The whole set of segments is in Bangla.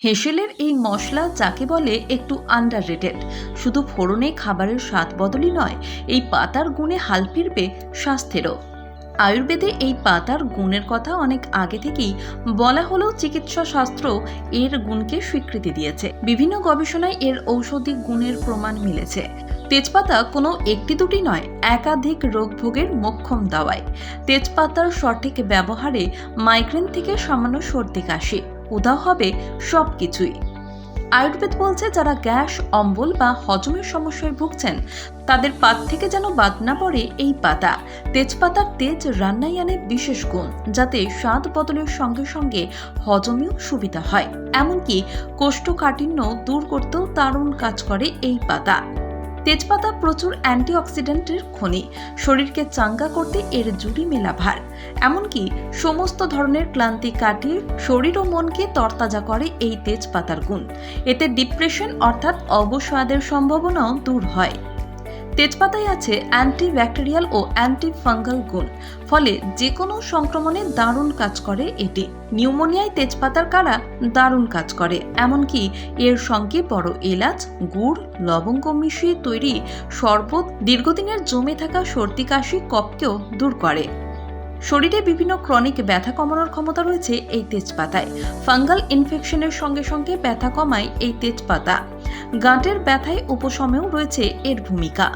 হেঁসেলের এই মশলা যাকে বলে একটু আন্ডাররেটেড। শুধু ফোড়নে খাবারের স্বাদ বদলই নয়, এই পাতার গুণে হাল ফিরবে স্বাস্থ্যেরও। আয়ুর্বেদে এই পাতার গুণের কথা অনেক আগে থেকেই বলা হলেও চিকিৎসা শাস্ত্র এর গুণকে স্বীকৃতি দিয়েছে। বিভিন্ন গবেষণায় এর ঔষধি গুণের প্রমাণ মিলেছে। তেজপাতা কোনো একটি দুটি নয়, একাধিক রোগভোগের মোক্ষম দাওয়ায়। তেজপাতার সঠিক ব্যবহারে মাইগ্রেন থেকে সামান্য সর্দি কাশি উধাও হবে সবকিছুই। আয়ুর্বেদ বলছে যারা গ্যাস, অম্বল বা হজমের সমস্যায় ভুগছেন তাদের পাত থেকে যেন বাদ না পড়ে এই পাতা। তেজপাতার তেজ রান্নায় আনে বিশেষ গুণ, যাতে স্বাদ বদলের সঙ্গে সঙ্গে হজমেও সুবিধা হয়। এমনকি কোষ্ঠকাঠিন্য দূর করতেও দারুণ কাজ করে এই পাতা। তেজপাতা প্রচুর অ্যান্টিঅক্সিডেন্টের খনি, শরীরকে চাঙ্গা করতে এর জুড়ি মেলা ভার। এমনকি সমস্ত ধরনের ক্লান্তি কাটিয়ে শরীর ও মনকে তরতাজা করে এই তেজপাতার গুণ। এতে ডিপ্রেশন অর্থাৎ অবসাদের সম্ভাবনাও দূর হয়। তেজপাতায় আছে অ্যান্টিব্যাকটেরিয়াল ও অ্যান্টি ফাঙ্গাল গুণ, ফলে যে কোনো সংক্রমণে দারুণ কাজ করে এটি। নিউমোনিয়ায় তেজপাতার কারা দারুণ কাজ করে। এমনকি এর সঙ্গে বড় এলাচ, গুড়, লবঙ্গ মিশিয়ে তৈরি শরবত দীর্ঘদিনের জমে থাকা সর্দি কাশি কফকেও দূর করে। শরীরে বিভিন্ন ক্রনিক ব্যথা কমানোর ক্ষমতা রয়েছে এই তেজপাতায়। ফাঙ্গাল ইনফেকশনের সঙ্গে সঙ্গে ব্যথা কমায় এই তেজপাতা। গাঁটের ব্যথায় উপশমেও রয়েছে এর ভূমিকা।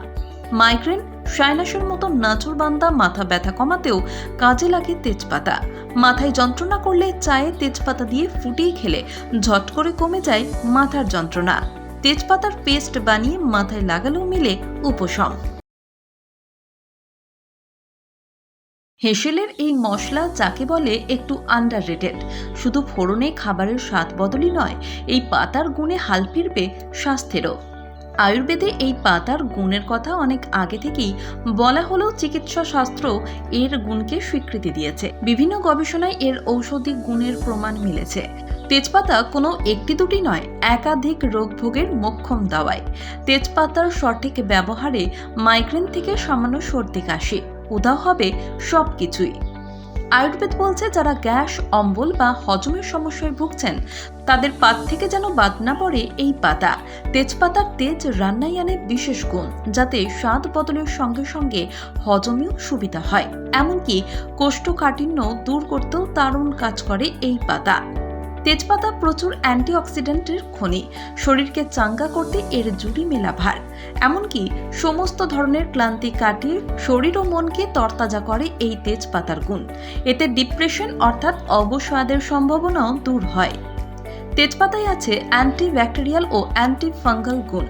মাইগ্রেন, সাইনাসের মতো নাচুরবান্দা মাথা ব্যথা কমাতেও কাজে লাগে তেজপাতা। মাথায় যন্ত্রণা করলে চায়ে তেজপাতা দিয়ে ফুটিয়ে খেলে ঝট করে কমে যায় মাথার যন্ত্রণা। তেজপাতার পেস্ট বানিয়ে মাথায় লাগালেও মিলে উপশম। হেঁসেলের এই মশলা যাকে বলে একটু আন্ডাররেটেড। শুধু ফোড়নে খাবারের স্বাদ বদলই নয়, এই পাতার গুণে হাল ফিরবে স্বাস্থ্যেরও। আয়ুর্বেদে এই পাতার গুণের কথা অনেক আগে থেকেই বলা হলেও চিকিৎসা শাস্ত্র এর গুণকে স্বীকৃতি দিয়েছে। বিভিন্ন গবেষণায় এর ঔষধি গুণের প্রমাণ মিলেছে। তেজপাতা কোনো একটি দুটি নয়, একাধিক রোগভোগের মোক্ষম দাওয়ায়। তেজপাতার সঠিক ব্যবহারে মাইগ্রেন থেকে সামান্য সর্দি কাশি উধাও হবে সবকিছুই। আয়ুর্বেদ বলছে যারা গ্যাস, অম্বল বা হজমের সমস্যায় ভুগছেন তাদের পাত থেকে যেন বাদ না পড়ে এই পাতা। তেজপাতার তেজ রান্নায় আনে বিশেষ গুণ, যাতে স্বাদ বদলের সঙ্গে সঙ্গে হজমেও সুবিধা হয়। এমনকি কোষ্ঠকাঠিন্য দূর করতেও দারুণ কাজ করে এই পাতা। তেজপাতা প্রচুর অ্যান্টিঅক্সিডেন্টের খনি, শরীরকে চাঙ্গা করতে এর জুড়ি মেলা ভার। এমনকি সমস্ত ধরনের ক্লান্তি কাটিয়ে শরীর ও মনকে তরতাজা করে এই তেজপাতার গুণ। এতে ডিপ্রেশন অর্থাৎ অবসাদের সম্ভাবনাও দূর হয়। তেজপাতায় আছে অ্যান্টিব্যাকটেরিয়াল ও অ্যান্টি ফাঙ্গাল গুণ,